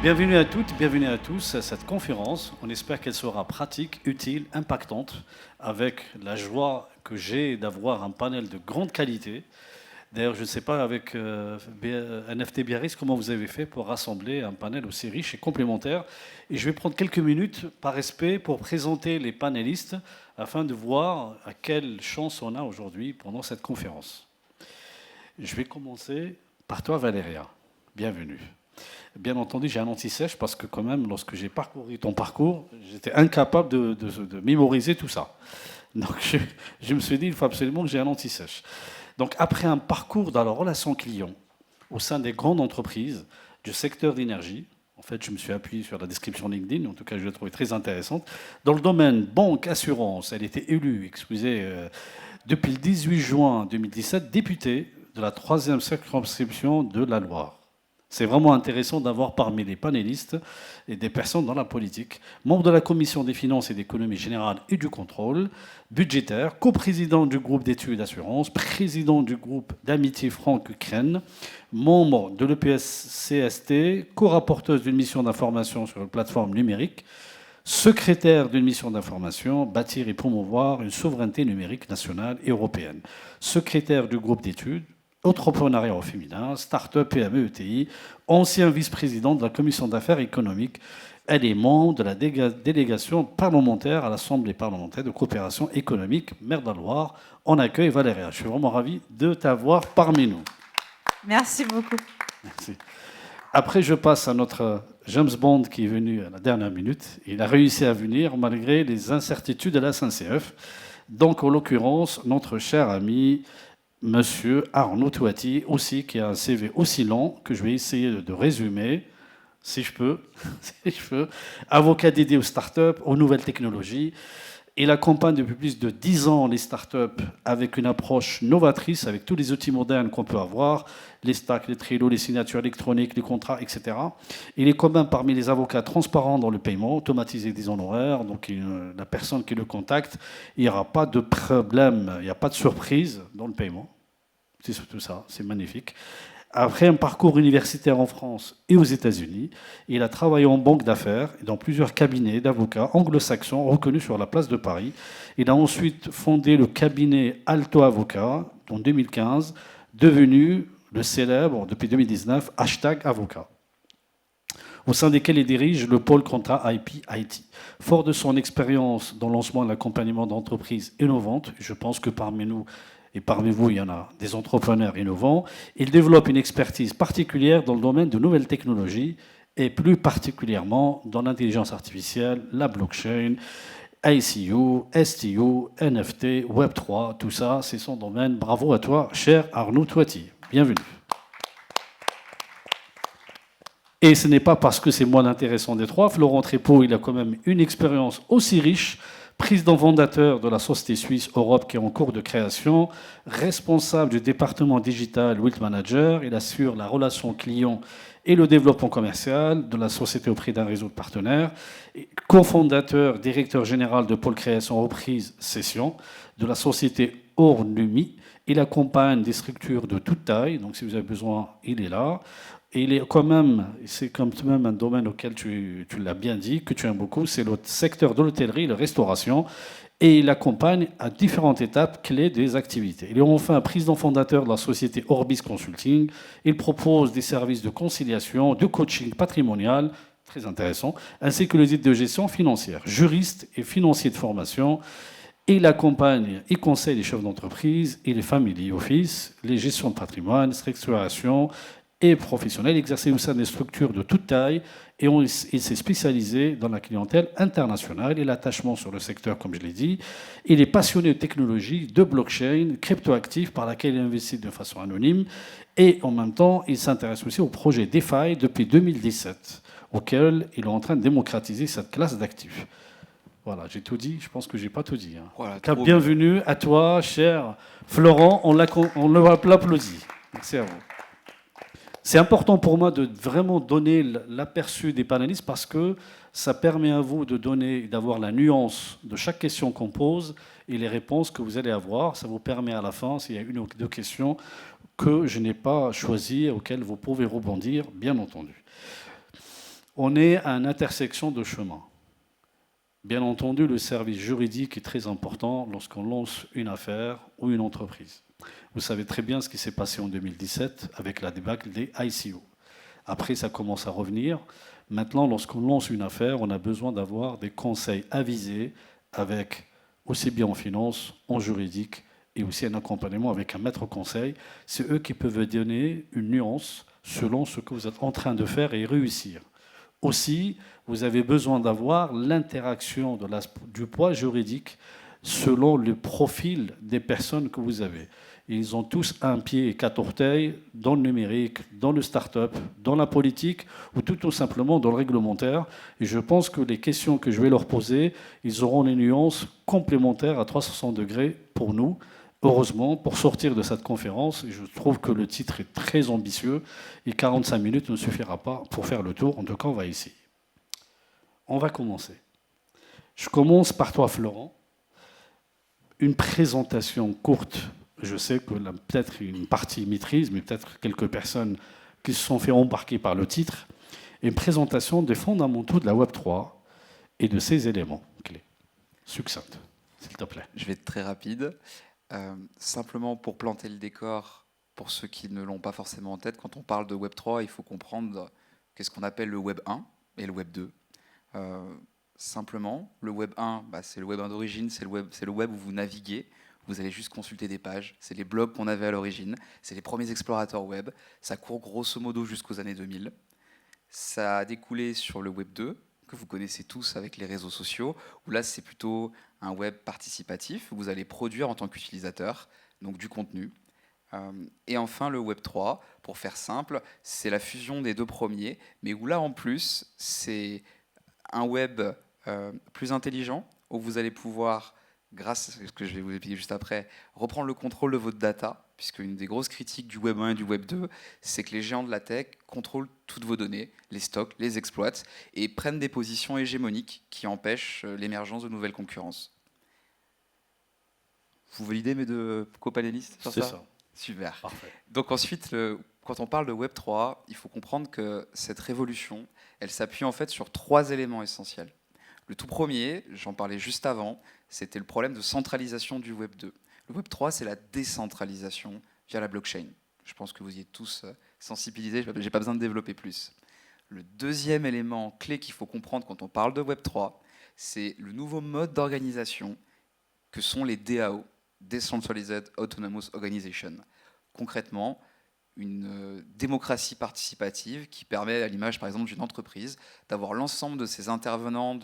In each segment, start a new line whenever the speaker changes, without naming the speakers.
Bienvenue à toutes, bienvenue à tous à cette conférence. On espère qu'elle sera pratique, utile, impactante, avec la joie que j'ai d'avoir un panel de grande qualité. D'ailleurs, je ne sais pas avec NFT Biarritz comment vous avez fait pour rassembler un panel aussi riche et complémentaire. Et je vais prendre quelques minutes par respect pour présenter les panélistes afin de voir à quelle chance on a aujourd'hui pendant cette conférence. Je vais commencer par toi, Valéria. Bienvenue. Bien entendu, j'ai un anti-sèche parce que quand même, lorsque j'ai parcouru ton parcours, j'étais incapable de mémoriser tout ça. Donc je me suis dit, il faut absolument que j'ai un anti-sèche. Donc après un parcours dans la relation client au sein des grandes entreprises du secteur d'énergie, en fait, je me suis appuyé sur la description LinkedIn, en tout cas, je l'ai trouvée très intéressante. Dans le domaine banque, assurance, elle était élue, depuis le 18 juin 2017, députée de la 3e circonscription de la Loire. C'est vraiment intéressant d'avoir parmi les panélistes et des personnes dans la politique, membre de la Commission des finances et d'économie générale et du contrôle budgétaire, coprésident du groupe d'études d'assurance, président du groupe d'amitié Franck-Ukraine, membre de l'EPS-CST, co-rapporteuse d'une mission d'information sur une plateforme numérique, secrétaire d'une mission d'information, bâtir et promouvoir une souveraineté numérique nationale et européenne, secrétaire du groupe d'études, entrepreneuriat au féminin, start-up, PME, ETI, ancien vice-président de la commission d'affaires économiques. Elle est membre de la délégation parlementaire à l'Assemblée parlementaire de coopération économique Mer de la Loire. On accueille Valéria. Je suis vraiment ravi de t'avoir parmi nous.
Merci beaucoup.
Merci. Après, je passe à notre James Bond qui est venu à la dernière minute. Il a réussi à venir malgré les incertitudes de la SNCF. Donc, en l'occurrence, notre cher ami Monsieur Arnaud Touati, aussi, qui a un CV aussi long que je vais essayer de résumer, si je peux. Avocat dédié aux startups, aux nouvelles technologies. Il accompagne depuis plus de 10 ans les startups avec une approche novatrice, avec tous les outils modernes qu'on peut avoir, les stacks, les Trello, les signatures électroniques, les contrats, etc. Il est quand même parmi les avocats transparents dans le paiement, automatisé des honoraires. Donc la personne qui le contacte, il n'y aura pas de problème, il n'y a pas de surprise dans le paiement. C'est surtout ça, c'est magnifique. Après un parcours universitaire en France et aux États-Unis, il a travaillé en banque d'affaires et dans plusieurs cabinets d'avocats anglo-saxons reconnus sur la place de Paris. Il a ensuite fondé le cabinet Alto Avocat en 2015, devenu le célèbre, depuis 2019, #avocat, au sein desquels il dirige le pôle contrat IP IT. Fort de son expérience dans le lancement et l'accompagnement d'entreprises innovantes, je pense que parmi nous et parmi vous, il y en a des entrepreneurs innovants. Il développe une expertise particulière dans le domaine de nouvelles technologies et plus particulièrement dans l'intelligence artificielle, la blockchain, ICO, STO, NFT, Web3, tout ça, c'est son domaine. Bravo à toi, cher Arnaud Touati. Bienvenue. Et ce n'est pas parce que c'est moins intéressant des trois. Florent Trépeau, il a quand même une expérience aussi riche, président fondateur de la société suisse Europe qui est en cours de création, responsable du département digital Wealth Manager, il assure la relation client et le développement commercial de la société auprès d'un réseau de partenaires, cofondateur, directeur général de pôle création reprise session de la société Ornumi. Il accompagne des structures de toute taille, donc si vous avez besoin, il est là. Et il est quand même, c'est quand même un domaine auquel tu l'as bien dit, que tu aimes beaucoup, c'est le secteur de l'hôtellerie, la restauration, et il accompagne à différentes étapes clés des activités. Il est enfin président fondateur de la société Orbis Consulting. Il propose des services de conciliation, de coaching patrimonial, très intéressant, ainsi que les aides de gestion financière, juriste et financier de formation. Il accompagne et conseille les chefs d'entreprise et les family office, les gestions de patrimoine, structuration et professionnel, exercé au sein des structures de toute taille et il s'est spécialisé dans la clientèle internationale et l'attachement sur le secteur, comme je l'ai dit. Il est passionné de technologie, de blockchain, cryptoactifs par laquelle il investit de façon anonyme et en même temps, il s'intéresse aussi au projet DeFi depuis 2017, auquel il est en train de démocratiser cette classe d'actifs. Voilà, j'ai tout dit. Je pense que je n'ai pas tout dit. Voilà, bienvenue à toi, cher Florent. On l'applaudit. Merci à vous. C'est important pour moi de vraiment donner l'aperçu des panélistes parce que ça permet à vous d'avoir la nuance de chaque question qu'on pose et les réponses que vous allez avoir. Ça vous permet à la fin, s'il y a une ou deux questions que je n'ai pas choisies, auxquelles vous pouvez rebondir, bien entendu. On est à une intersection de chemins. Bien entendu, le service juridique est très important lorsqu'on lance une affaire ou une entreprise. Vous savez très bien ce qui s'est passé en 2017 avec la débâcle des ICO. Après, ça commence à revenir. Maintenant, lorsqu'on lance une affaire, on a besoin d'avoir des conseils avisés avec aussi bien en finance, en juridique et aussi un accompagnement avec un maître conseil. C'est eux qui peuvent donner une nuance selon ce que vous êtes en train de faire et réussir. Aussi, vous avez besoin d'avoir l'interaction du poids juridique selon le profil des personnes que vous avez. Ils ont tous un pied et 4 orteils dans le numérique, dans le start-up, dans la politique ou tout simplement dans le réglementaire. Et je pense que les questions que je vais leur poser, ils auront des nuances complémentaires à 360 degrés pour nous. Heureusement, pour sortir de cette conférence, je trouve que le titre est très ambitieux et 45 minutes ne suffira pas pour faire le tour. En tout cas, on va essayer. On va commencer. Je commence par toi, Florent. Une présentation courte. Je sais que peut-être une partie maîtrise, mais peut-être quelques personnes qui se sont fait embarquer par le titre. Une présentation des fondamentaux de la Web3 et de ses éléments clés. Succincte, s'il te plaît.
Je vais être très rapide. Simplement pour planter le décor, pour ceux qui ne l'ont pas forcément en tête, quand on parle de Web3, il faut comprendre qu'est-ce qu'on appelle le Web 1 et le Web 2. Simplement, le Web 1, c'est le Web 1 d'origine, c'est le web où vous naviguez, vous allez juste consulter des pages, c'est les blogs qu'on avait à l'origine, c'est les premiers explorateurs web, ça court grosso modo jusqu'aux années 2000. Ça a découlé sur le Web 2, que vous connaissez tous avec les réseaux sociaux, où là c'est plutôt un web participatif, où vous allez produire en tant qu'utilisateur, donc du contenu. Et enfin le Web 3, pour faire simple, c'est la fusion des deux premiers, mais où là en plus c'est un web plus intelligent, où vous allez pouvoir, grâce à ce que je vais vous expliquer juste après, reprendre le contrôle de votre data, puisque une des grosses critiques du Web 1 et du Web 2, c'est que les géants de la tech contrôlent toutes vos données, les stockent, les exploitent, et prennent des positions hégémoniques qui empêchent l'émergence de nouvelles concurrences. Vous validez mes deux copanélistes sur ça ?
C'est ça.
Super.
Parfait.
Donc ensuite, quand on parle de Web 3, il faut comprendre que cette révolution, elle s'appuie en fait sur 3 éléments essentiels. Le tout premier, j'en parlais juste avant, c'était le problème de centralisation du Web 2. Le Web 3, c'est la décentralisation via la blockchain. Je pense que vous y êtes tous sensibilisés, je n'ai pas besoin de développer plus. Le deuxième élément clé qu'il faut comprendre quand on parle de Web 3, c'est le nouveau mode d'organisation que sont les DAO, Decentralized Autonomous Organization. Concrètement, une démocratie participative qui permet, à l'image par exemple d'une entreprise, d'avoir l'ensemble de ses intervenants,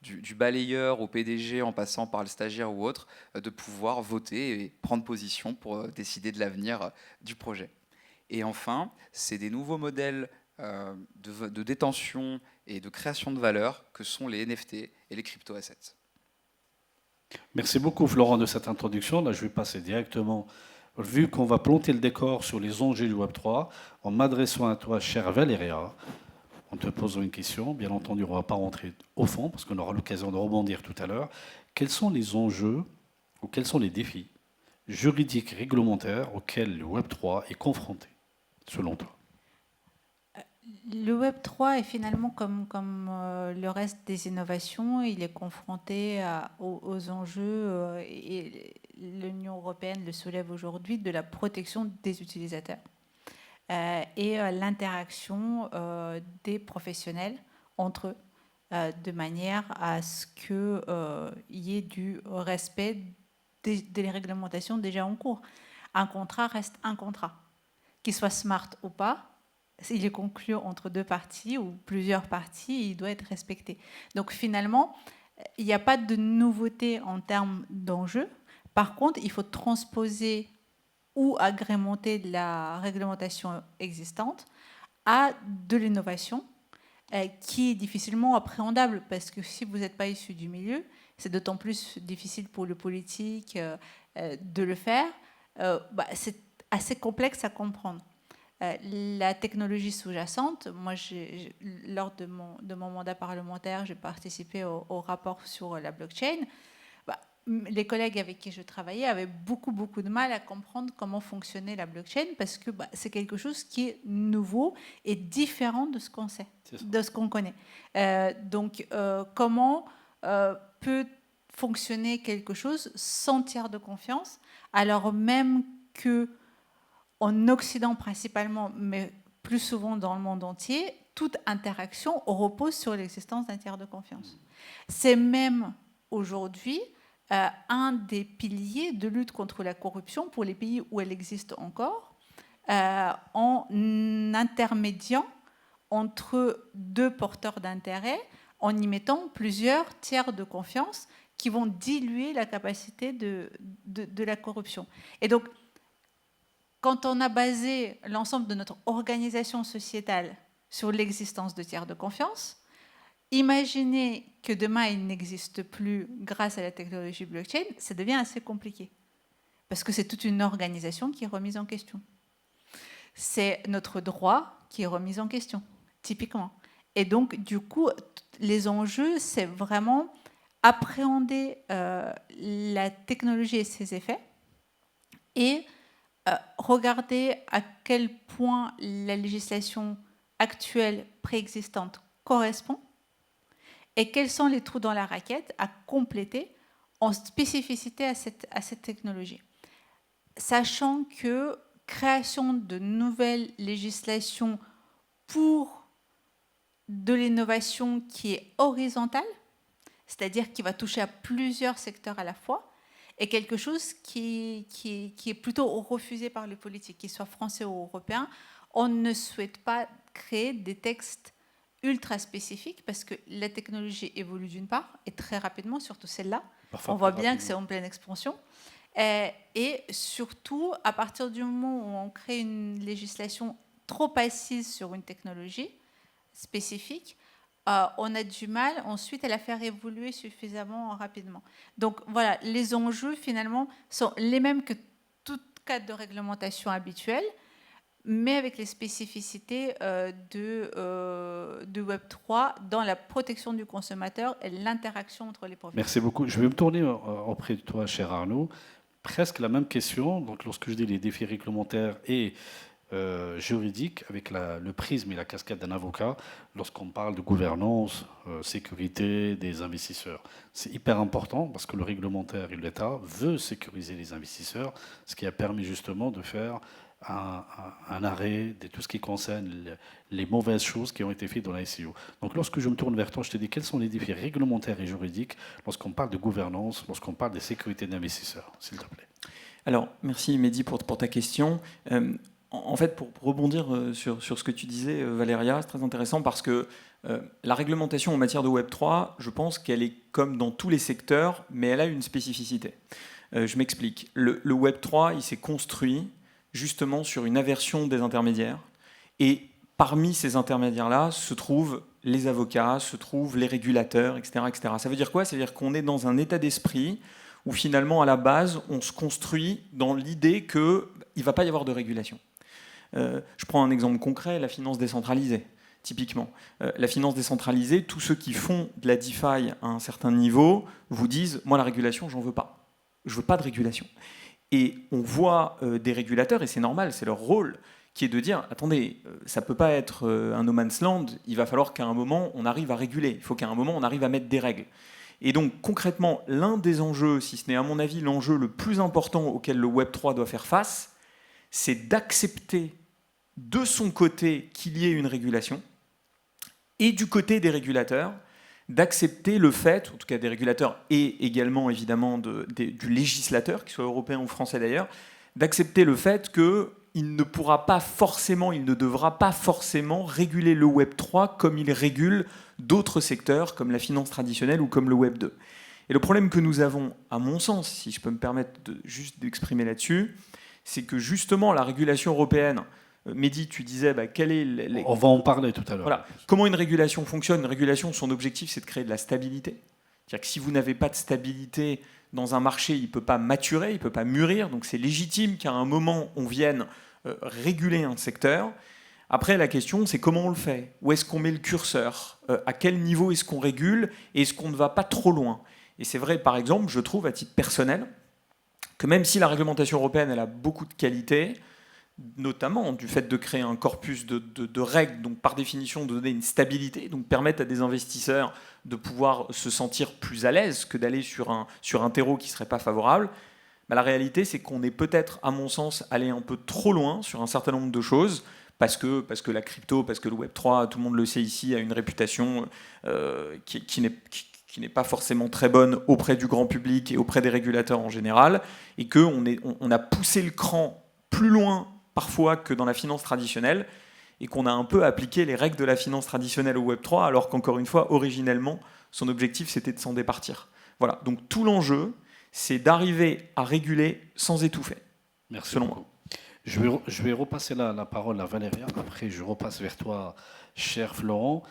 du balayeur au PDG en passant par le stagiaire ou autre, de pouvoir voter et prendre position pour décider de l'avenir du projet. Et enfin, c'est des nouveaux modèles de détention et de création de valeur que sont les NFT et les crypto-assets.
Merci beaucoup, Florent, de cette introduction. Là, je vais passer directement, vu qu'on va planter le décor sur les enjeux du Web3, en m'adressant à toi, chère Valéria, en te posant une question. Bien entendu, on ne va pas rentrer au fond, parce qu'on aura l'occasion de rebondir tout à l'heure. Quels sont les enjeux ou quels sont les défis juridiques et réglementaires auxquels le Web3 est confronté, selon toi ?
Le Web 3 est finalement comme le reste des innovations, il est confronté aux enjeux, et l'Union européenne le soulève aujourd'hui, de la protection des utilisateurs et l'interaction des professionnels entre eux, de manière à ce qu'il y ait du respect des réglementations déjà en cours. Un contrat reste un contrat, qu'il soit smart ou pas. S'il est conclu entre deux parties ou plusieurs parties, il doit être respecté. Donc finalement, il n'y a pas de nouveauté en termes d'enjeux. Par contre, il faut transposer ou agrémenter la réglementation existante à de l'innovation qui est difficilement appréhendable, parce que si vous n'êtes pas issu du milieu, c'est d'autant plus difficile pour le politique de le faire. C'est assez complexe à comprendre. la technologie sous-jacente. Moi, lors de mon mandat parlementaire, j'ai participé au rapport sur la blockchain. Les collègues avec qui je travaillais avaient beaucoup de mal à comprendre comment fonctionnait la blockchain parce que c'est quelque chose qui est nouveau et différent de ce qu'on sait, de ce qu'on connaît. Donc, comment peut fonctionner quelque chose sans tiers de confiance, alors même que en Occident principalement, mais plus souvent dans le monde entier, toute interaction repose sur l'existence d'un tiers de confiance. C'est même aujourd'hui un des piliers de lutte contre la corruption pour les pays où elle existe encore, en intermédiant entre deux porteurs d'intérêt, en y mettant plusieurs tiers de confiance qui vont diluer la capacité de la corruption. Et donc, quand on a basé l'ensemble de notre organisation sociétale sur l'existence de tiers de confiance, imaginez que demain il n'existe plus grâce à la technologie blockchain, ça devient assez compliqué. Parce que c'est toute une organisation qui est remise en question. C'est notre droit qui est remis en question, typiquement. Et donc, du coup, les enjeux, c'est vraiment appréhender la technologie et ses effets et regarder à quel point la législation actuelle préexistante correspond et quels sont les trous dans la raquette à compléter en spécificité à cette technologie. Sachant que création de nouvelles législations pour de l'innovation qui est horizontale, c'est-à-dire qui va toucher à plusieurs secteurs à la fois, est quelque chose qui est plutôt refusé par les politiques, qu'ils soient français ou européens. On ne souhaite pas créer des textes ultra spécifiques parce que la technologie évolue d'une part, et très rapidement, surtout celle-là. On voit bien que c'est en pleine expansion. Et surtout, à partir du moment où on crée une législation trop assise sur une technologie spécifique, on a du mal ensuite à la faire évoluer suffisamment rapidement. Donc voilà, les enjeux finalement sont les mêmes que tout cadre de réglementation habituel, mais avec les spécificités de Web3 dans la protection du consommateur et l'interaction entre les profils.
Merci beaucoup. Je vais me tourner auprès de toi, cher Arnaud. Presque la même question. Donc, lorsque je dis les défis réglementaires et juridiques, avec le prisme et la casquette d'un avocat, lorsqu'on parle de gouvernance, sécurité des investisseurs, c'est hyper important parce que le réglementaire et l'État veut sécuriser les investisseurs, ce qui a permis justement de faire un arrêt de tout ce qui concerne les mauvaises choses qui ont été faites dans la SEO. Donc lorsque je me tourne vers toi, je te dis quels sont les défis réglementaires et juridiques lorsqu'on parle de gouvernance, lorsqu'on parle de sécurité d'investisseurs, s'il te plaît.
Alors, merci Mehdi pour ta question. En fait, pour rebondir sur ce que tu disais, Valéria, c'est très intéressant parce que la réglementation en matière de Web3, je pense qu'elle est comme dans tous les secteurs, mais elle a une spécificité. Je m'explique. Le Web3, il s'est construit justement sur une aversion des intermédiaires. Et parmi ces intermédiaires-là se trouvent les avocats, se trouvent les régulateurs, etc., etc. Ça veut dire quoi? Ça veut dire qu'on est dans un état d'esprit où finalement, à la base, on se construit dans l'idée qu'il ne va pas y avoir de régulation. Je prends un exemple concret, la finance décentralisée, typiquement. La finance décentralisée, tous ceux qui font de la DeFi à un certain niveau vous disent « moi, la régulation, j'en veux pas. Je veux pas de régulation ». Et on voit des régulateurs, et c'est normal, c'est leur rôle, qui est de dire, attendez, ça ne peut pas être un no man's land, il va falloir qu'à un moment, on arrive à réguler, il faut qu'à un moment, on arrive à mettre des règles. Et donc, concrètement, l'un des enjeux, si ce n'est à mon avis l'enjeu le plus important auquel le Web3 doit faire face, c'est d'accepter de son côté qu'il y ait une régulation, et du côté des régulateurs, d'accepter le fait, en tout cas des régulateurs et également évidemment du législateur, qu'il soit européen ou français d'ailleurs, d'accepter le fait qu'il ne pourra pas forcément, il ne devra pas forcément réguler le Web3 comme il régule d'autres secteurs comme la finance traditionnelle ou comme le Web2. Et le problème que nous avons, à mon sens, si je peux me permettre juste d'exprimer là-dessus, c'est que justement la régulation européenne, Mehdi, tu disais, quel est...
On va en parler tout à l'heure.
Voilà. Comment une régulation fonctionne? Une régulation, son objectif, c'est de créer de la stabilité. C'est-à-dire que si vous n'avez pas de stabilité dans un marché, il ne peut pas maturer, il ne peut pas mûrir. Donc c'est légitime qu'à un moment, on vienne réguler un secteur. Après, la question, c'est comment on le fait? Où est-ce qu'on met le curseur? À quel niveau est-ce qu'on régule? Et est-ce qu'on ne va pas trop loin? Et c'est vrai, par exemple, je trouve, à titre personnel, que même si la réglementation européenne elle a beaucoup de qualités, notamment du fait de créer un corpus de règles, donc par définition de donner une stabilité, donc permettre à des investisseurs de pouvoir se sentir plus à l'aise que d'aller sur un terreau qui ne serait pas favorable, la réalité, c'est qu'on est peut-être, à mon sens, allé un peu trop loin sur un certain nombre de choses, parce que la crypto, parce que le Web3, tout le monde le sait ici, a une réputation qui n'est pas forcément très bonne auprès du grand public et auprès des régulateurs en général, et qu'on a poussé le cran plus loin parfois que dans la finance traditionnelle, et qu'on a un peu appliqué les règles de la finance traditionnelle au Web3, alors qu'encore une fois, originellement, son objectif, c'était de s'en départir. Voilà, donc tout l'enjeu, c'est d'arriver à réguler sans étouffer.
Merci
selon
beaucoup. Je vais repasser la parole à Valéria. Après, je repasse vers toi, cher Florent.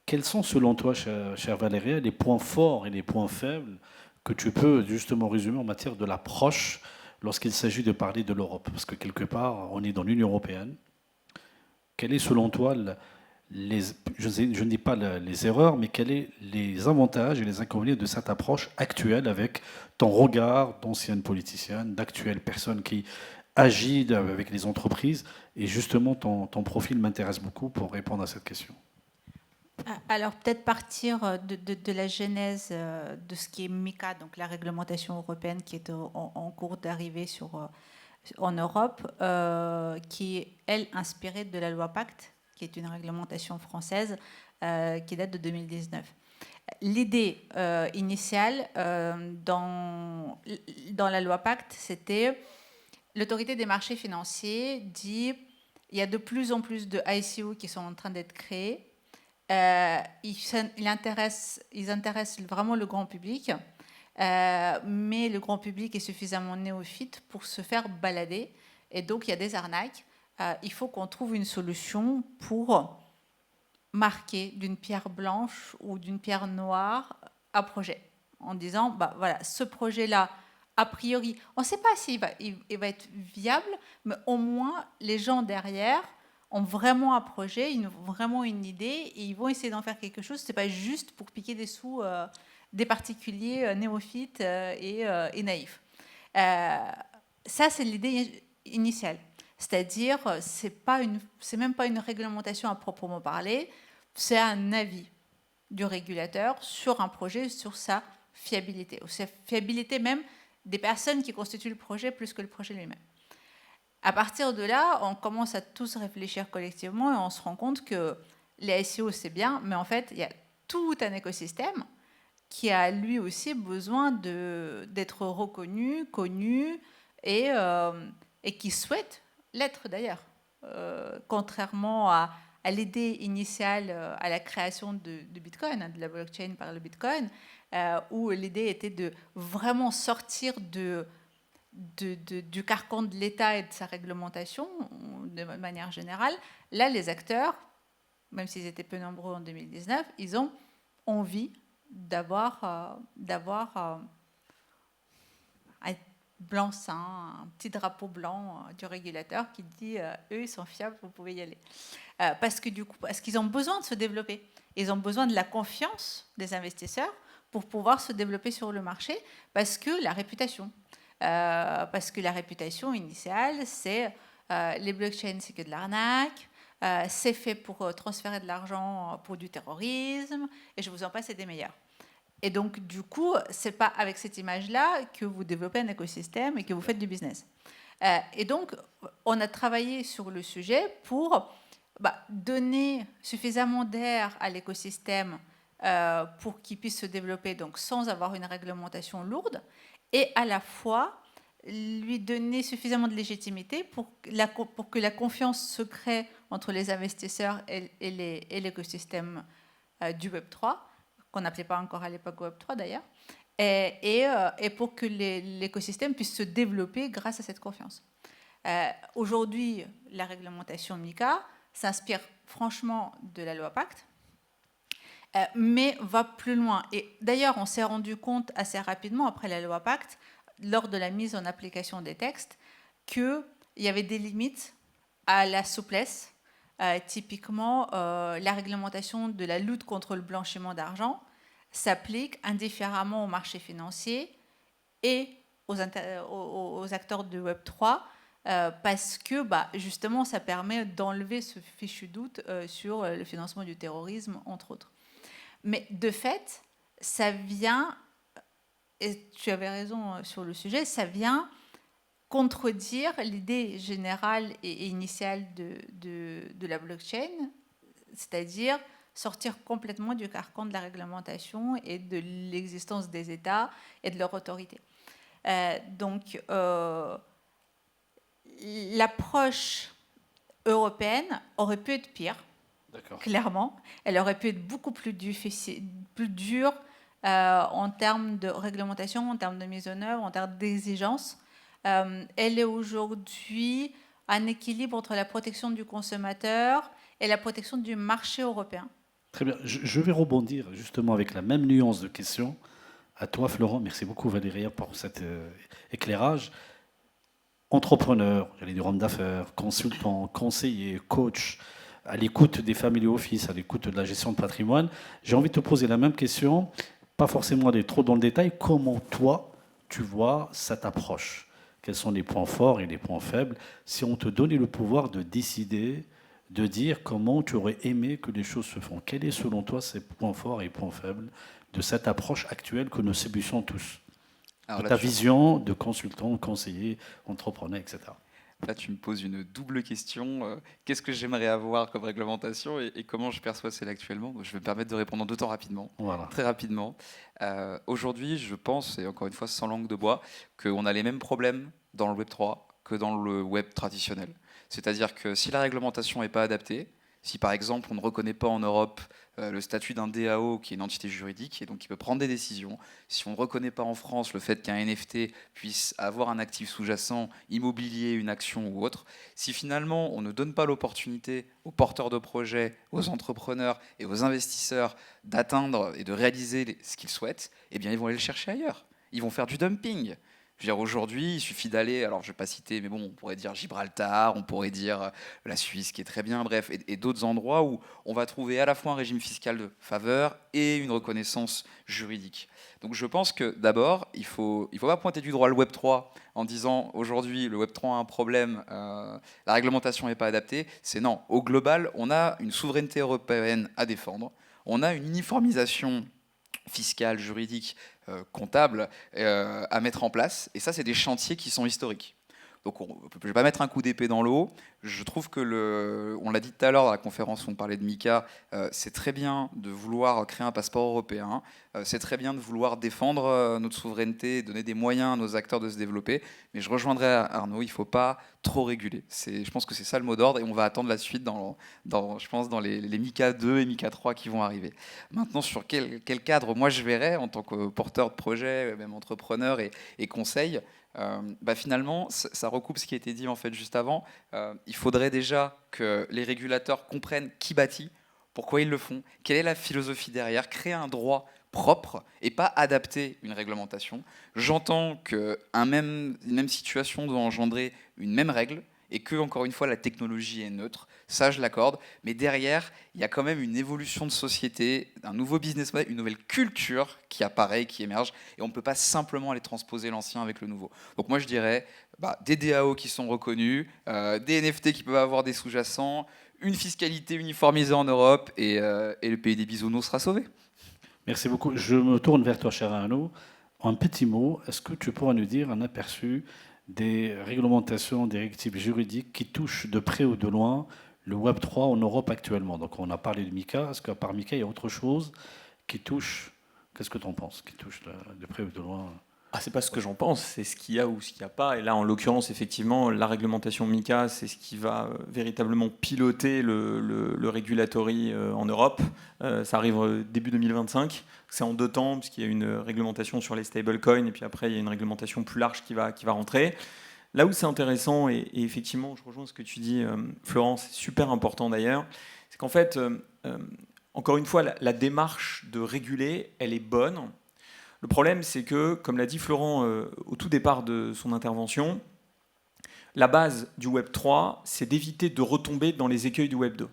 Quels sont, selon toi, chère Valéria, les points forts et les points faibles que tu peux justement résumer en matière de l'approche lorsqu'il s'agit de parler de l'Europe? Parce que quelque part, on est dans l'Union européenne. Quel est, selon toi, je ne dis pas les erreurs, mais quels sont les avantages et les inconvénients de cette approche actuelle avec ton regard d'ancienne politicienne, d'actuelle personne qui agit avec les entreprises? Et justement, ton profil m'intéresse beaucoup pour répondre à cette question.
Alors peut-être partir de la genèse de ce qui est MiCA, donc la réglementation européenne qui est en cours d'arrivée en Europe, qui est, elle, inspirée de la loi Pacte, qui est une réglementation française qui date de 2019. L'idée initiale dans la loi Pacte, c'était l'autorité des marchés financiers dit il y a de plus en plus de ICO qui sont en train d'être créés. Ils intéressent vraiment le grand public, mais le grand public est suffisamment néophyte pour se faire balader, et donc il y a des arnaques. Il faut qu'on trouve une solution pour marquer d'une pierre blanche ou d'une pierre noire un projet, en disant, voilà, ce projet-là, a priori, on ne sait pas s'il va être viable, mais au moins les gens derrière ont vraiment un projet, ils ont vraiment une idée et ils vont essayer d'en faire quelque chose. Ce n'est pas juste pour piquer des sous des particuliers néophytes et naïfs. Ça, c'est l'idée initiale. C'est-à-dire, c'est même pas une réglementation à proprement parler, c'est un avis du régulateur sur un projet, sur sa fiabilité, ou sa fiabilité même des personnes qui constituent le projet plus que le projet lui-même. À partir de là, on commence à tous réfléchir collectivement et on se rend compte que les SEO, c'est bien, mais en fait, il y a tout un écosystème qui a lui aussi besoin d'être reconnu, connu et qui souhaite l'être d'ailleurs. Contrairement à l'idée initiale à la création de Bitcoin, de la blockchain par le Bitcoin, où l'idée était de vraiment sortir du carcan de l'État et de sa réglementation, de manière générale. Là, les acteurs, même s'ils étaient peu nombreux en 2019, ils ont envie d'avoir un blanc-seing, un petit drapeau blanc du régulateur qui dit eux, ils sont fiables, vous pouvez y aller. Parce qu'ils ont besoin de se développer. Ils ont besoin de la confiance des investisseurs pour pouvoir se développer sur le marché, parce que la réputation initiale, c'est les blockchains, c'est que de l'arnaque, c'est fait pour transférer de l'argent pour du terrorisme, et je vous en passe, c'est des meilleurs. Et donc, du coup, c'est pas avec cette image-là que vous développez un écosystème et que vous faites du business. Et donc, on a travaillé sur le sujet pour donner suffisamment d'air à l'écosystème pour qu'il puisse se développer donc, sans avoir une réglementation lourde, et à la fois lui donner suffisamment de légitimité pour que la confiance se crée entre les investisseurs et l'écosystème du Web3, qu'on n'appelait pas encore à l'époque Web3 d'ailleurs, et pour que l'écosystème puisse se développer grâce à cette confiance. Aujourd'hui, la réglementation MiCA s'inspire franchement de la loi Pacte, mais va plus loin. Et d'ailleurs, on s'est rendu compte assez rapidement, après la loi Pacte, lors de la mise en application des textes, qu'il y avait des limites à la souplesse. Typiquement, la réglementation de la lutte contre le blanchiment d'argent s'applique indifféremment aux marchés financiers et aux acteurs de Web3 parce que justement ça permet d'enlever ce fichu doute sur le financement du terrorisme, entre autres. Mais de fait, ça vient, et tu avais raison sur le sujet, ça vient contredire l'idée générale et initiale de la blockchain, c'est-à-dire sortir complètement du carcan de la réglementation et de l'existence des États et de leur autorité. Donc, l'approche européenne aurait pu être pire, clairement. Elle aurait pu être beaucoup plus dure en termes de réglementation, en termes de mise en œuvre, en termes d'exigence. Elle est aujourd'hui un équilibre entre la protection du consommateur et la protection du marché européen.
Très bien. Je vais rebondir justement avec la même nuance de question. À toi, Florent. Merci beaucoup, Valéria, pour cet éclairage. Entrepreneur, j'allais dire homme d'affaires, consultant, conseiller, coach, à l'écoute des family office, à l'écoute de la gestion de patrimoine, j'ai envie de te poser la même question, pas forcément aller trop dans le détail. Comment toi, tu vois cette approche ? Quels sont les points forts et les points faibles? Si on te donnait le pouvoir de décider, de dire comment tu aurais aimé que les choses se font, quels sont selon toi ces points forts et points faibles de cette approche actuelle que nous subissons tous? Alors, de ta vision de consultant, conseiller, entrepreneur, etc.
Là, tu me poses une double question. Qu'est-ce que j'aimerais avoir comme réglementation et comment je perçois celle actuellement? Je vais me permettre de répondre en 2 temps rapidement, très rapidement. Aujourd'hui, je pense, et encore une fois sans langue de bois, qu'on a les mêmes problèmes dans le Web3 que dans le Web traditionnel. C'est-à-dire que si la réglementation n'est pas adaptée, si par exemple on ne reconnaît pas en Europe le statut d'un DAO qui est une entité juridique et donc qui peut prendre des décisions, si on ne reconnaît pas en France le fait qu'un NFT puisse avoir un actif sous-jacent, immobilier, une action ou autre, si finalement on ne donne pas l'opportunité aux porteurs de projets, aux entrepreneurs et aux investisseurs d'atteindre et de réaliser ce qu'ils souhaitent, eh bien ils vont aller le chercher ailleurs. Ils vont faire du dumping. Je veux dire, aujourd'hui, il suffit d'aller, alors je ne vais pas citer, mais bon, on pourrait dire Gibraltar, on pourrait dire la Suisse qui est très bien, bref, et d'autres endroits où on va trouver à la fois un régime fiscal de faveur et une reconnaissance juridique. Donc je pense que d'abord, il faut pas pointer du doigt le Web3 en disant aujourd'hui le Web3 a un problème, la réglementation n'est pas adaptée. C'est non, au global, on a une souveraineté européenne à défendre, on a une uniformisation fiscale, juridique, comptable à mettre en place. Et ça, c'est des chantiers qui sont historiques. Donc, je ne vais pas mettre un coup d'épée dans l'eau. Je trouve que, on l'a dit tout à l'heure dans la conférence où on parlait de MiCA, c'est très bien de vouloir créer un passeport européen. C'est très bien de vouloir défendre notre souveraineté, donner des moyens à nos acteurs de se développer. Mais je rejoindrai Arnaud, il ne faut pas trop réguler. Je pense que c'est ça le mot d'ordre et on va attendre la suite je pense, dans les MiCA 2 et MiCA 3 qui vont arriver. Maintenant, sur quel cadre moi je verrais en tant que porteur de projet, même entrepreneur et conseil, finalement, ça recoupe ce qui a été dit en fait juste avant. Il faudrait déjà que les régulateurs comprennent qui bâtit, pourquoi ils le font, quelle est la philosophie derrière, créer un droit propre et pas adapter une réglementation. J'entends qu'une même situation doit engendrer une même règle et que, encore une fois, la technologie est neutre. Ça, je l'accorde. Mais derrière, il y a quand même une évolution de société, un nouveau business model, une nouvelle culture qui apparaît, qui émerge. Et on ne peut pas simplement aller transposer l'ancien avec le nouveau. Donc moi, je dirais des DAO qui sont reconnus, des NFT qui peuvent avoir des sous-jacents, une fiscalité uniformisée en Europe et le pays des bisounours sera sauvé.
Merci beaucoup. Je me tourne vers toi, cher Arnaud. En petit mot, est-ce que tu pourras nous dire un aperçu des réglementations, des directives juridiques qui touchent de près ou de loin le Web3 en Europe actuellement? Donc on a parlé de MiCA. Est-ce qu'à part MiCA, il y a autre chose qui touche? Qu'est-ce que tu en penses? Qui touche de près ou de loin?
C'est pas ce que j'en pense, c'est ce qu'il y a ou ce qu'il n'y a pas. Et là, en l'occurrence, effectivement, la réglementation MiCA, c'est ce qui va véritablement piloter le regulatory en Europe. Ça arrive début 2025. C'est en 2 temps, puisqu'il y a une réglementation sur les stablecoins, et puis après, il y a une réglementation plus large qui va rentrer. Là où c'est intéressant, et effectivement, je rejoins ce que tu dis, Florence, c'est super important d'ailleurs, c'est qu'en fait, encore une fois, la démarche de réguler, elle est bonne. Le problème, c'est que, comme l'a dit Florent au tout départ de son intervention, la base du Web 3, c'est d'éviter de retomber dans les écueils du Web 2.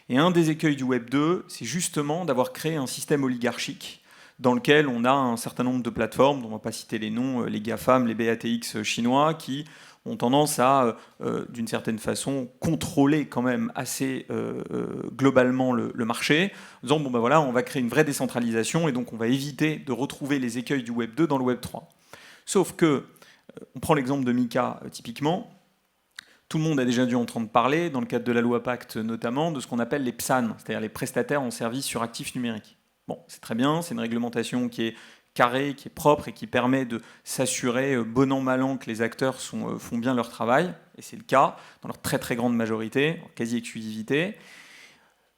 Et un des écueils du Web 2, c'est justement d'avoir créé un système oligarchique dans lequel on a un certain nombre de plateformes, dont on ne va pas citer les noms, les GAFAM, les BATX chinois, qui ont tendance à, d'une certaine façon, contrôler quand même assez globalement le marché, en disant, bon ben voilà, on va créer une vraie décentralisation, et donc on va éviter de retrouver les écueils du Web 2 dans le Web 3. Sauf que, on prend l'exemple de Mika typiquement, tout le monde a déjà dû entendre parler, dans le cadre de la loi Pacte notamment, de ce qu'on appelle les PSAN, c'est-à-dire les prestataires en services sur actifs numériques. Bon, c'est très bien, c'est une réglementation qui est carrée, qui est propre et qui permet de s'assurer bon an mal an que les acteurs font bien leur travail, et c'est le cas dans leur très très grande majorité, en quasi-exclusivité.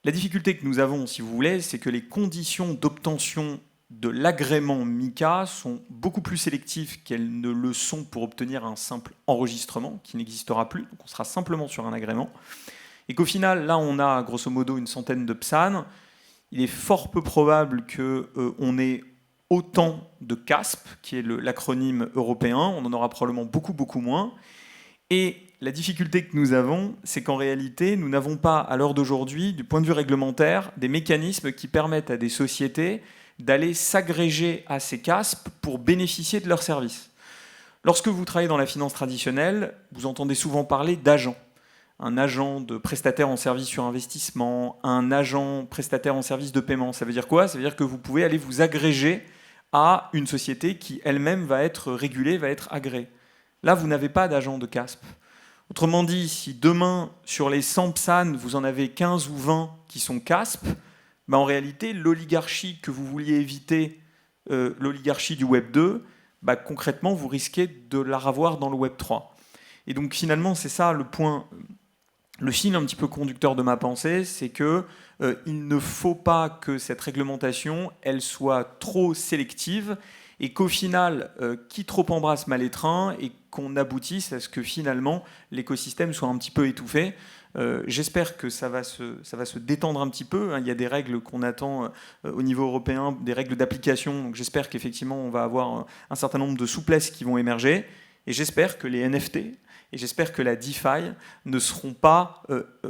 La difficulté que nous avons, si vous voulez, c'est que les conditions d'obtention de l'agrément MiCA sont beaucoup plus sélectives qu'elles ne le sont pour obtenir un simple enregistrement qui n'existera plus, donc on sera simplement sur un agrément, et qu'au final, là on a grosso modo une centaine de PSAN. Il est fort peu probable qu'on ait autant de CASP, qui est l'acronyme européen, on en aura probablement beaucoup, beaucoup moins. Et la difficulté que nous avons, c'est qu'en réalité, nous n'avons pas, à l'heure d'aujourd'hui, du point de vue réglementaire, des mécanismes qui permettent à des sociétés d'aller s'agréger à ces CASP pour bénéficier de leurs services. Lorsque vous travaillez dans la finance traditionnelle, vous entendez souvent parler d'agents. Un agent de prestataire en service sur investissement, un agent prestataire en service de paiement. Ça veut dire quoi? Ça veut dire que vous pouvez aller vous agréger à une société qui elle-même va être régulée, va être agréée. Là, vous n'avez pas d'agent de CASP. Autrement dit, si demain, sur les 100 PSAN, vous en avez 15 ou 20 qui sont CASP, ben en réalité, l'oligarchie que vous vouliez éviter, l'oligarchie du Web 2, ben concrètement, vous risquez de la revoir dans le Web 3. Et donc finalement, c'est ça le point... Le fil un petit peu conducteur de ma pensée, c'est que il ne faut pas que cette réglementation elle soit trop sélective et qu'au final, qui trop embrasse mal étreint et qu'on aboutisse à ce que finalement l'écosystème soit un petit peu étouffé. J'espère que ça va se détendre un petit peu. Il y a des règles qu'on attend au niveau européen, des règles d'application. Donc j'espère qu'effectivement on va avoir un certain nombre de souplesses qui vont émerger. Et j'espère que les NFT et j'espère que la DeFi ne seront pas,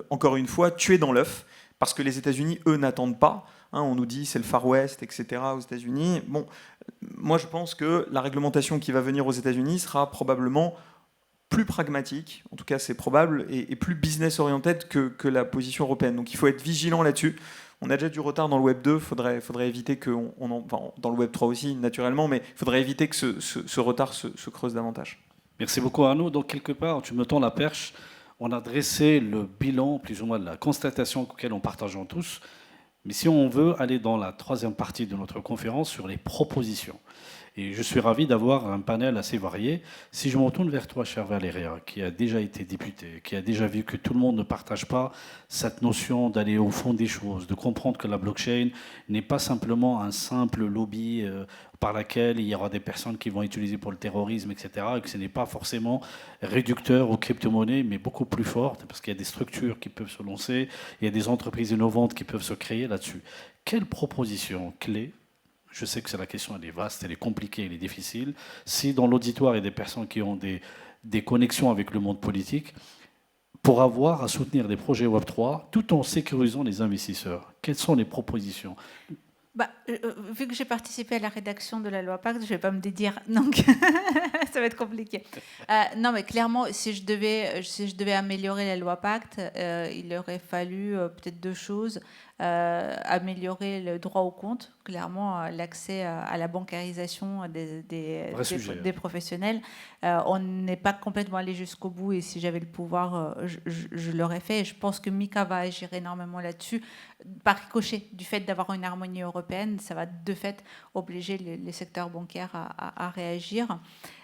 encore une fois, tués dans l'œuf, parce que les États-Unis, eux, n'attendent pas. On nous dit c'est le Far West, etc. aux États-Unis. Bon, moi, je pense que la réglementation qui va venir aux États-Unis sera probablement plus pragmatique, en tout cas c'est probable, et plus business-oriented que la position européenne. Donc il faut être vigilant là-dessus. On a déjà du retard dans le Web 2, faudrait éviter que, enfin, dans le Web 3 aussi, naturellement, mais il faudrait éviter que ce retard se creuse davantage.
Merci beaucoup Arnaud. Donc quelque part, tu me tends la perche. On a dressé le bilan, plus ou moins de la constatation auquel on partageons tous. Mais si on veut aller dans la troisième partie de notre conférence sur les propositions, et je suis ravi d'avoir un panel assez varié. Si je me retourne vers toi, cher Valéria, qui a déjà été députée, qui a déjà vu que tout le monde ne partage pas cette notion d'aller au fond des choses, de comprendre que la blockchain n'est pas simplement un simple lobby par laquelle il y aura des personnes qui vont utiliser pour le terrorisme, etc., et que ce n'est pas forcément réducteur aux crypto-monnaies, mais beaucoup plus forte, parce qu'il y a des structures qui peuvent se lancer, il y a des entreprises innovantes qui peuvent se créer là-dessus. Quelle proposition clé? Je sais que la question elle est vaste, elle est compliquée, elle est difficile. Si dans l'auditoire il y a des personnes qui ont des connexions avec le monde politique, pour avoir à soutenir des projets Web3 tout en sécurisant les investisseurs, quelles sont les propositions?
Vu que j'ai participé à la rédaction de la loi Pacte, je ne vais pas me dédire, donc ça va être compliqué. Non, mais clairement, si je devais améliorer la loi Pacte, il aurait fallu peut-être deux choses. Améliorer le droit au compte, clairement l'accès à la bancarisation des professionnels. On n'est pas complètement allé jusqu'au bout et si j'avais le pouvoir, je l'aurais fait. Et je pense que Mika va agir énormément là-dessus. Par ricochet, du fait d'avoir une harmonie européenne, ça va de fait obliger les secteurs bancaires à réagir.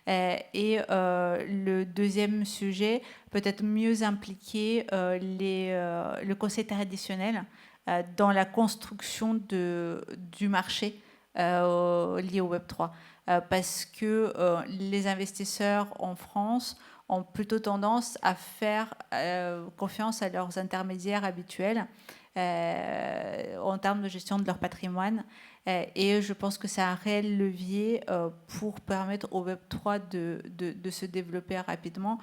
Et le deuxième sujet, peut-être mieux impliquer le conseil traditionnel dans la construction du marché lié au Web3. Parce que les investisseurs en France ont plutôt tendance à faire confiance à leurs intermédiaires habituels en termes de gestion de leur patrimoine. Et je pense que c'est un réel levier pour permettre au Web3 de se développer rapidement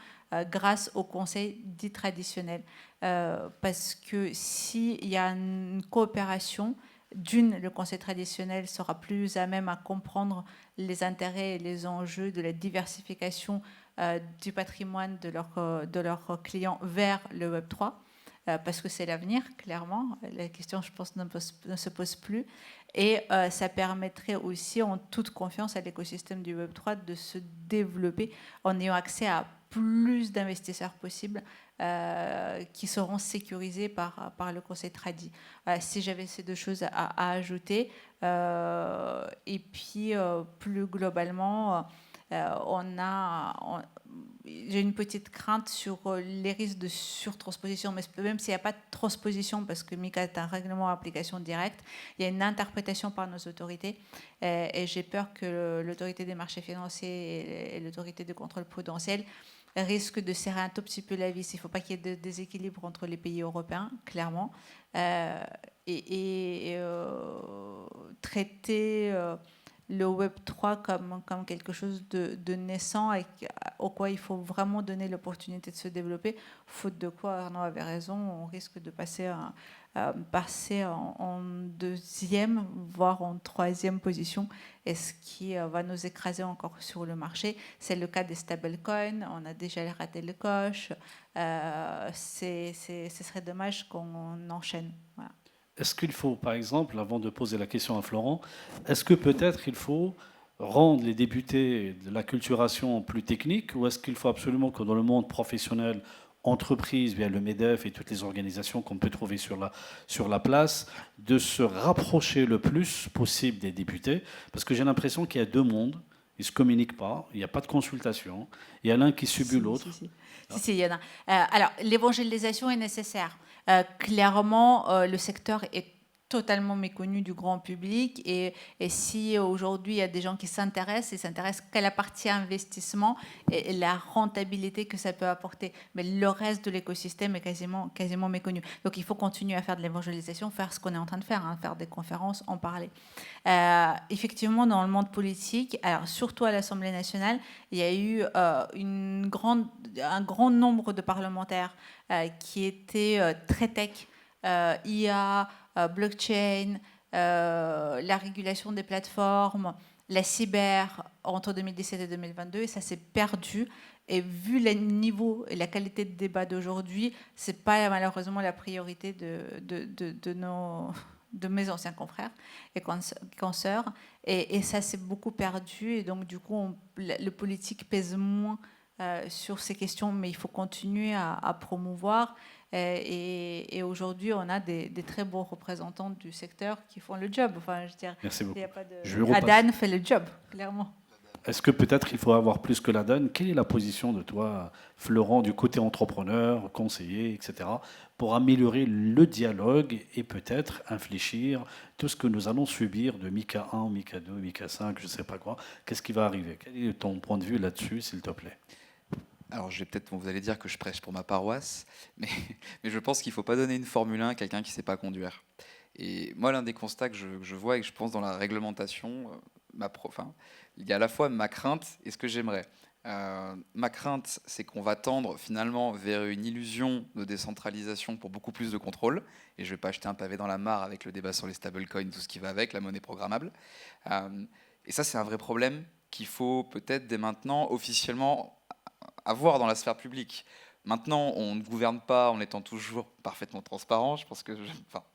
grâce aux conseils dits traditionnels. Parce que s'il y a une coopération, le conseil traditionnel sera plus à même à comprendre les intérêts et les enjeux de la diversification du patrimoine de leurs clients vers le Web3, parce que c'est l'avenir, clairement. La question, je pense, ne se pose plus. Et ça permettrait aussi, en toute confiance, à l'écosystème du Web3 de se développer en ayant accès à plus d'investisseurs possibles qui seront sécurisés par le conseil tradi. Si j'avais ces deux choses à ajouter. Et puis, plus globalement, j'ai une petite crainte sur les risques de surtransposition, mais même s'il n'y a pas de transposition, parce que MiCA est un règlement à application directe, il y a une interprétation par nos autorités, et j'ai peur que l'autorité des marchés financiers et l'autorité de contrôle prudentiel risquent de serrer un tout petit peu la vis. Il ne faut pas qu'il y ait de déséquilibre entre les pays européens, clairement, traiter le Web3 comme quelque chose de naissant et au quoi il faut vraiment donner l'opportunité de se développer, faute de quoi, Arnaud avait raison, on risque de passer en deuxième, voire en troisième position, et ce qui va nous écraser encore sur le marché. C'est le cas des stablecoins, on a déjà raté le coche, ce serait dommage qu'on enchaîne. Voilà.
Est-ce qu'il faut, par exemple, avant de poser la question à Florent, est-ce que peut-être il faut rendre les débutés de la culturation plus technique, ou est-ce qu'il faut absolument que dans le monde professionnel, entreprise, via le MEDEF et toutes les organisations qu'on peut trouver sur la place, de se rapprocher le plus possible des débutés? Parce que j'ai l'impression qu'il y a deux mondes, ils ne se communiquent pas, il n'y a pas de consultation, il y a l'un qui subit l'autre.
Si, il y en a. Alors, l'évangélisation est nécessaire. Clairement, le secteur est totalement méconnu du grand public, et si aujourd'hui il y a des gens qui s'intéressent, ils s'intéressent qu'à la partie investissement et la rentabilité que ça peut apporter, mais le reste de l'écosystème est quasiment méconnu. Donc il faut continuer à faire de l'évangélisation, faire ce qu'on est en train de faire, faire des conférences, en parler. Effectivement, dans le monde politique, alors surtout à l'Assemblée nationale, il y a eu un grand nombre de parlementaires qui étaient très tech, IA, blockchain, la régulation des plateformes, la cyber entre 2017 et 2022, et ça s'est perdu. Et vu le niveau et la qualité de débat d'aujourd'hui, ce n'est pas malheureusement la priorité de mes anciens confrères et consoeurs. Et ça s'est beaucoup perdu. Et donc, du coup, le politique pèse moins sur ces questions, mais il faut continuer à promouvoir. Et aujourd'hui, on a des très bons représentants du secteur qui font le job. Enfin, je veux dire,
merci beaucoup.
Il y a pas de... Adan fait le job, clairement.
Est-ce que peut-être il faut avoir plus que l'Adan? Quelle est la position de toi, Florent, du côté entrepreneur, conseiller, etc., pour améliorer le dialogue et peut-être infléchir tout ce que nous allons subir de MiCA 1, MiCA 2, MiCA 5, je ne sais pas quoi? Qu'est-ce qui va arriver? Quel est ton point de vue là-dessus, s'il te plaît?
Alors, vous allez dire que je prêche pour ma paroisse, mais je pense qu'il ne faut pas donner une Formule 1 à quelqu'un qui ne sait pas conduire. Et moi, l'un des constats que je vois et que je pense dans la réglementation, il y a à la fois ma crainte et ce que j'aimerais. Ma crainte, c'est qu'on va tendre finalement vers une illusion de décentralisation pour beaucoup plus de contrôle. Et je ne vais pas jeter un pavé dans la mare avec le débat sur les stablecoins, tout ce qui va avec, la monnaie programmable. Et ça, c'est un vrai problème qu'il faut peut-être dès maintenant officiellement avoir dans la sphère publique. Maintenant, on ne gouverne pas en étant toujours parfaitement transparent. Je pense que,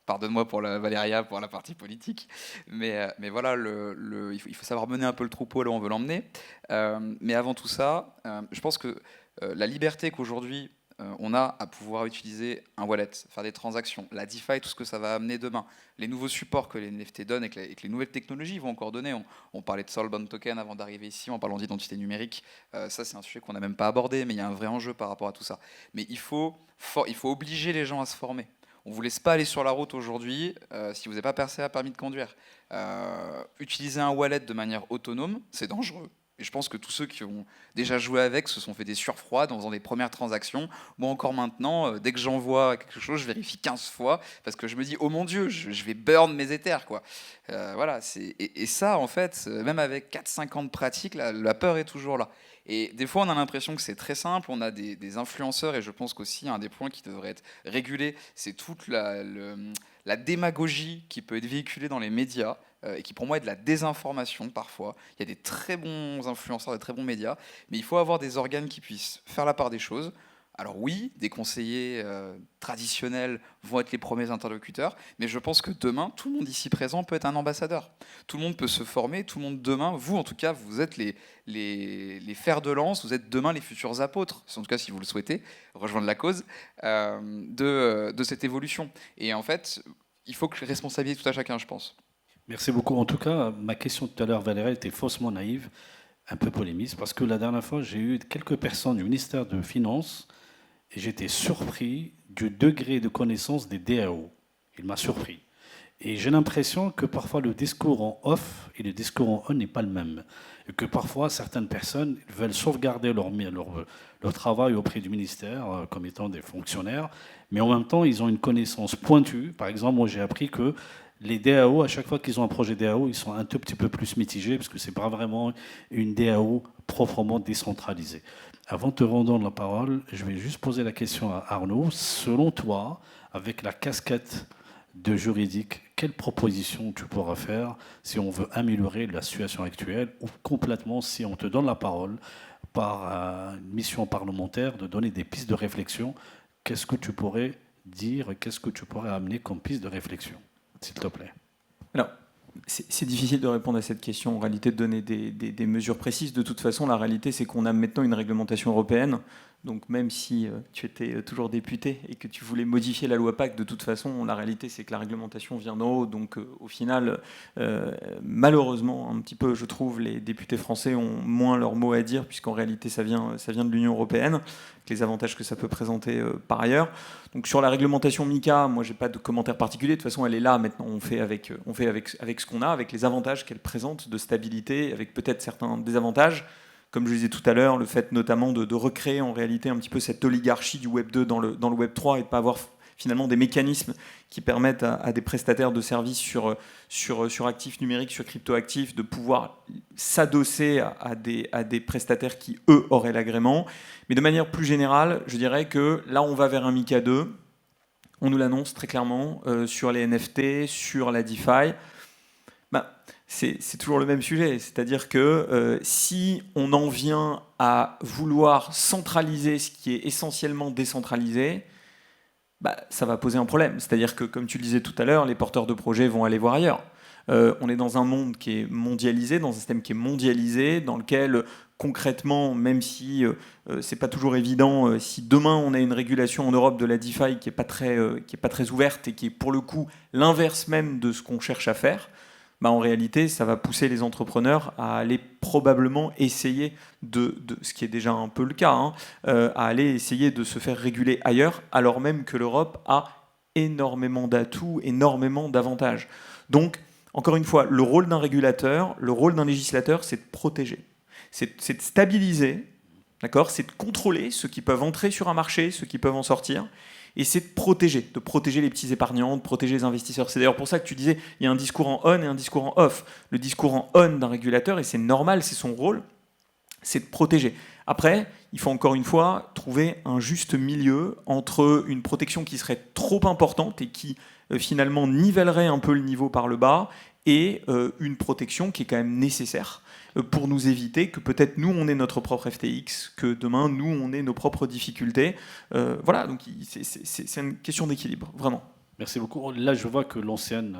pardonne-moi pour Valéria, pour la partie politique, mais voilà, il faut savoir mener un peu le troupeau là où on veut l'emmener. Mais avant tout ça, je pense que la liberté qu'aujourd'hui on a à pouvoir utiliser un wallet, faire des transactions, la DeFi, tout ce que ça va amener demain, les nouveaux supports que les NFT donnent et que les nouvelles technologies vont encore donner. On parlait de Soulbound Token avant d'arriver ici, en parlant d'identité numérique. Ça, c'est un sujet qu'on n'a même pas abordé, mais il y a un vrai enjeu par rapport à tout ça. Mais il faut obliger les gens à se former. On ne vous laisse pas aller sur la route aujourd'hui si vous n'avez pas permis de conduire. Utiliser un wallet de manière autonome, c'est dangereux. Et je pense que tous ceux qui ont déjà joué avec se sont fait des surfroides en faisant des premières transactions. Moi encore maintenant, dès que j'envoie quelque chose, je vérifie 15 fois parce que je me dis, oh mon Dieu, je vais burn mes Ethers, quoi. Voilà, et ça, en fait, même avec 4-5 ans de pratique, la peur est toujours là. Et des fois, on a l'impression que c'est très simple. On a des influenceurs, et je pense qu'aussi, un des points qui devrait être régulé, c'est toute la démagogie qui peut être véhiculée dans les médias, et qui pour moi est de la désinformation parfois. Il y a des très bons influenceurs, des très bons médias, mais il faut avoir des organes qui puissent faire la part des choses. Alors oui, des conseillers traditionnels vont être les premiers interlocuteurs, mais je pense que demain, tout le monde ici présent peut être un ambassadeur. Tout le monde peut se former, tout le monde demain, vous en tout cas, vous êtes les fers de lance, vous êtes demain les futurs apôtres, en tout cas si vous le souhaitez, rejoindre la cause de cette évolution. Et en fait, il faut que responsabiliser tout à chacun, je pense.
Merci beaucoup. En tout cas, ma question tout à l'heure, Valérie, était faussement naïve, un peu polémiste, parce que la dernière fois, j'ai eu quelques personnes du ministère de Finances et j'étais surpris du degré de connaissance des DAO. Il m'a surpris. Et j'ai l'impression que parfois le discours en off et le discours en on n'est pas le même. Et que parfois certaines personnes veulent sauvegarder leur travail auprès du ministère comme étant des fonctionnaires, mais en même temps ils ont une connaissance pointue. Par exemple, moi j'ai appris que les DAO, à chaque fois qu'ils ont un projet DAO, ils sont un tout petit peu plus mitigés parce que c'est pas vraiment une DAO proprement décentralisée. Avant de te rendre la parole, je vais juste poser la question à Arnaud. Selon toi, avec la casquette de juridique, quelle proposition tu pourras faire si on veut améliorer la situation actuelle ou complètement si on te donne la parole par une mission parlementaire de donner des pistes de réflexion, qu'est-ce que tu pourrais dire et qu'est-ce que tu pourrais amener comme piste de réflexion, s'il te plaît?
Alors, c'est difficile de répondre à cette question, en réalité, de donner des mesures précises. De toute façon, la réalité, c'est qu'on a maintenant une réglementation européenne. Donc même si tu étais toujours député et que tu voulais modifier la loi Pacte, de toute façon, la réalité, c'est que la réglementation vient d'en haut. Donc au final, malheureusement, un petit peu, je trouve, les députés français ont moins leur mot à dire, puisqu'en réalité, ça vient de l'Union européenne, avec les avantages que ça peut présenter par ailleurs. Donc sur la réglementation MiCA, moi, j'ai pas de commentaire particulier. De toute façon, elle est là maintenant. On fait avec ce qu'on a, avec les avantages qu'elle présente de stabilité, avec peut-être certains désavantages. Comme je le disais tout à l'heure, le fait notamment de recréer en réalité un petit peu cette oligarchie du Web 2 dans le Web 3 et de ne pas avoir finalement des mécanismes qui permettent à des prestataires de services sur actifs numériques, sur cryptoactifs, de pouvoir s'adosser à des prestataires qui, eux, auraient l'agrément. Mais de manière plus générale, je dirais que là, on va vers un MiCA 2. On nous l'annonce très clairement sur les NFT, sur la DeFi. C'est toujours le même sujet, c'est-à-dire que si on en vient à vouloir centraliser ce qui est essentiellement décentralisé, ça va poser un problème. C'est-à-dire que, comme tu le disais tout à l'heure, les porteurs de projets vont aller voir ailleurs. On est dans un monde qui est mondialisé, dans un système qui est mondialisé, dans lequel concrètement, même si c'est pas toujours évident, si demain on a une régulation en Europe de la DeFi qui est pas très ouverte et qui est pour le coup l'inverse même de ce qu'on cherche à faire, en réalité, ça va pousser les entrepreneurs à aller probablement essayer ce qui est déjà un peu le cas, à aller essayer de se faire réguler ailleurs, alors même que l'Europe a énormément d'atouts, énormément d'avantages. Donc, encore une fois, le rôle d'un régulateur, le rôle d'un législateur, c'est de protéger, c'est de stabiliser, d'accord, c'est de contrôler ceux qui peuvent entrer sur un marché, ceux qui peuvent en sortir. Et c'est de protéger les petits épargnants, de protéger les investisseurs. C'est d'ailleurs pour ça que tu disais, il y a un discours en on et un discours en off. Le discours en on d'un régulateur, et c'est normal, c'est son rôle, c'est de protéger. Après, il faut encore une fois trouver un juste milieu entre une protection qui serait trop importante et qui finalement nivellerait un peu le niveau par le bas, et une protection qui est quand même nécessaire pour nous éviter que peut-être nous on ait notre propre FTX, que demain nous on ait nos propres difficultés. Voilà, donc c'est une question d'équilibre, vraiment.
Merci beaucoup. Là, je vois que l'ancienne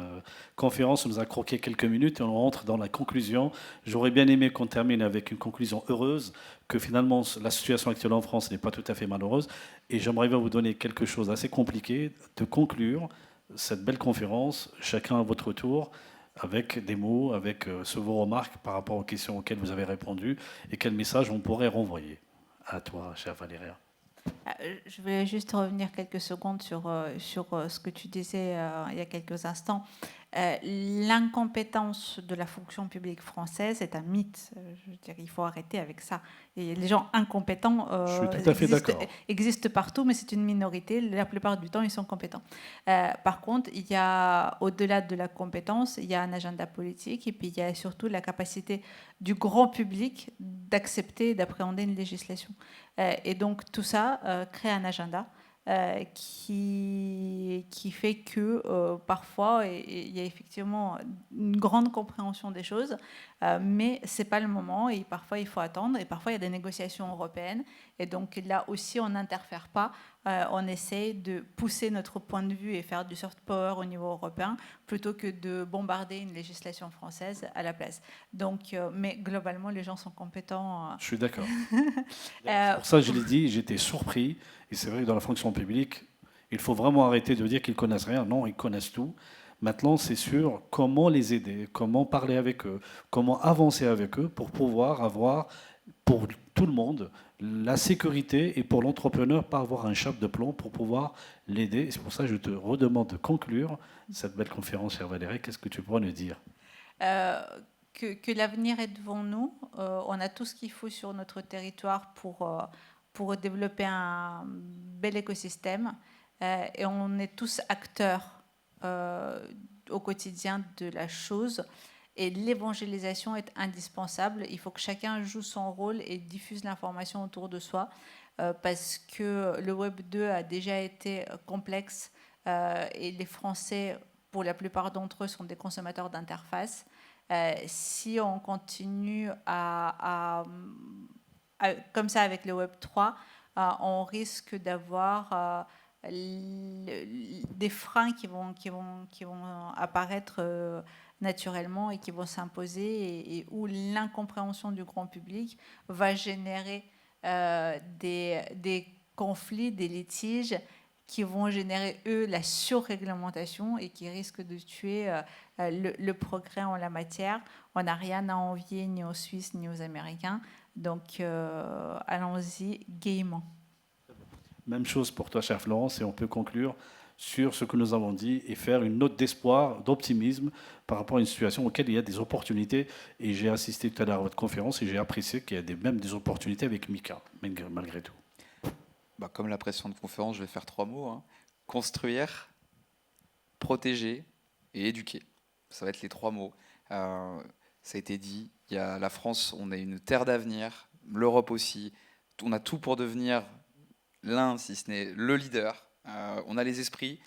conférence nous a croqué quelques minutes et on rentre dans la conclusion. J'aurais bien aimé qu'on termine avec une conclusion heureuse, que finalement la situation actuelle en France n'est pas tout à fait malheureuse. Et j'aimerais bien vous donner quelque chose d'assez compliqué, de conclure cette belle conférence, chacun à votre tour, avec des mots, avec vos remarques par rapport aux questions auxquelles vous avez répondu et quel message on pourrait renvoyer. À toi, chère Valéria.
Je voulais juste revenir quelques secondes sur ce que tu disais il y a quelques instants. L'incompétence de la fonction publique française est un mythe. Je veux dire, il faut arrêter avec ça. Et les gens incompétents
Je suis tout à fait d'accord.
existent partout, mais c'est une minorité. La plupart du temps, ils sont compétents. Par contre, il y a, au-delà de la compétence, il y a un agenda politique et puis il y a surtout la capacité du grand public d'accepter et d'appréhender une législation. Et donc, tout ça crée un agenda. Qui fait que parfois il y a effectivement une grande compréhension des choses, mais c'est pas le moment et parfois il faut attendre et parfois il y a des négociations européennes et donc là aussi on n'interfère pas, on essaie de pousser notre point de vue et faire du soft power au niveau européen plutôt que de bombarder une législation française à la place. Donc, mais globalement les gens sont compétents.
Je suis d'accord. C'est pour ça que je l'ai dit, j'étais surpris. Et c'est vrai que dans la fonction publique, il faut vraiment arrêter de dire qu'ils connaissent rien. Non, ils connaissent tout. Maintenant, c'est sur comment les aider, comment parler avec eux, comment avancer avec eux pour pouvoir avoir, pour tout le monde, la sécurité et pour l'entrepreneur, pas avoir un chape de plomb pour pouvoir l'aider. Et c'est pour ça que je te redemande de conclure cette belle conférence, chère Valérie. Qu'est-ce que tu pourrais nous dire ?
Que l'avenir est devant nous. On a tout ce qu'il faut sur notre territoire pour développer un bel écosystème. Et on est tous acteurs au quotidien de la chose. Et l'évangélisation est indispensable. Il faut que chacun joue son rôle et diffuse l'information autour de soi. Parce que le Web 2 a déjà été complexe. Et les Français, pour la plupart d'entre eux, sont des consommateurs d'interface. Si on continue comme ça avec le Web 3, on risque d'avoir des freins qui vont apparaître naturellement et qui vont s'imposer et où l'incompréhension du grand public va générer des conflits, des litiges qui vont générer, eux, la surréglementation et qui risquent de tuer le progrès en la matière. On n'a rien à envier ni aux Suisses ni aux Américains. Donc, allons-y gaiement.
Même chose pour toi, chère Florence, et on peut conclure sur ce que nous avons dit et faire une note d'espoir, d'optimisme par rapport à une situation auquel il y a des opportunités. Et j'ai assisté tout à l'heure à votre conférence et j'ai apprécié qu'il y a même des opportunités avec Mika, malgré tout.
Comme la précédente conférence, je vais faire 3 mots. Construire, protéger et éduquer. Ça va être les 3 mots. Ça a été dit, il y a la France, on est une terre d'avenir, l'Europe aussi. On a tout pour devenir l'un, si ce n'est le leader. On a les esprits,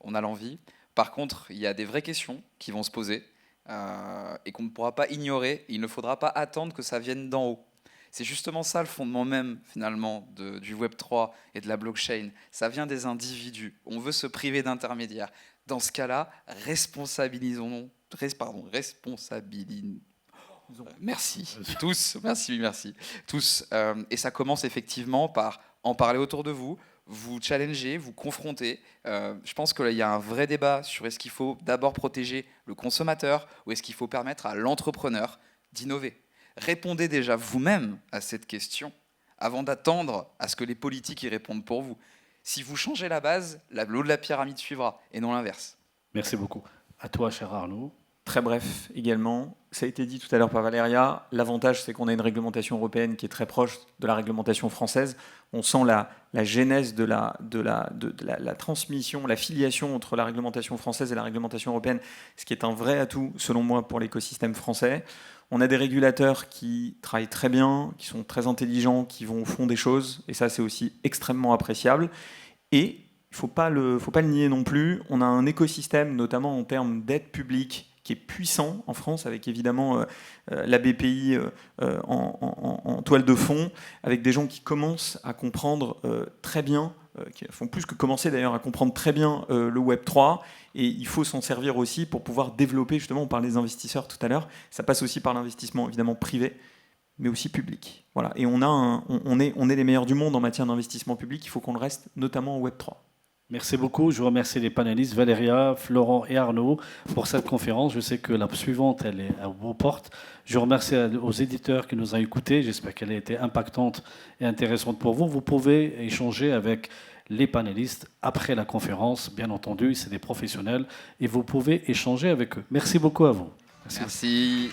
on a l'envie. Par contre, il y a des vraies questions qui vont se poser et qu'on ne pourra pas ignorer. Il ne faudra pas attendre que ça vienne d'en haut. C'est justement ça le fondement même, finalement, du Web3 et de la blockchain. Ça vient des individus. On veut se priver d'intermédiaires. Dans ce cas-là, responsabilisons. Merci tous. Merci tous. Et ça commence effectivement par en parler autour de vous, vous challenger, vous confronter. Je pense qu'il y a un vrai débat sur est-ce qu'il faut d'abord protéger le consommateur ou est-ce qu'il faut permettre à l'entrepreneur d'innover. Répondez déjà vous-même à cette question avant d'attendre à ce que les politiques y répondent pour vous. Si vous changez la base, l'eau de la pyramide suivra et non l'inverse.
Merci beaucoup. À toi, cher Arnaud.
Très bref également, ça a été dit tout à l'heure par Valéria, l'avantage c'est qu'on a une réglementation européenne qui est très proche de la réglementation française. On sent la genèse de la transmission, la filiation entre la réglementation française et la réglementation européenne, ce qui est un vrai atout selon moi pour l'écosystème français. On a des régulateurs qui travaillent très bien, qui sont très intelligents, qui vont au fond des choses, et ça c'est aussi extrêmement appréciable. Et il ne faut pas le nier non plus, on a un écosystème, notamment en termes d'aide publique, qui est puissant en France, avec évidemment la BPI en toile de fond, avec des gens qui commencent à comprendre très bien, qui font plus que commencer d'ailleurs à comprendre très bien le Web3, et il faut s'en servir aussi pour pouvoir développer, justement, on parlait des investisseurs tout à l'heure, ça passe aussi par l'investissement évidemment privé, mais aussi public. Voilà. Et on est les meilleurs du monde en matière d'investissement public, il faut qu'on le reste, notamment au Web3.
Merci beaucoup. Je remercie les panélistes Valéria, Florent et Arnaud pour cette conférence. Je sais que la suivante, elle est à vos portes. Je remercie aux éditeurs qui nous ont écoutés. J'espère qu'elle a été impactante et intéressante pour vous. Vous pouvez échanger avec les panélistes après la conférence. Bien entendu, c'est des professionnels et vous pouvez échanger avec eux. Merci beaucoup à vous.
Merci.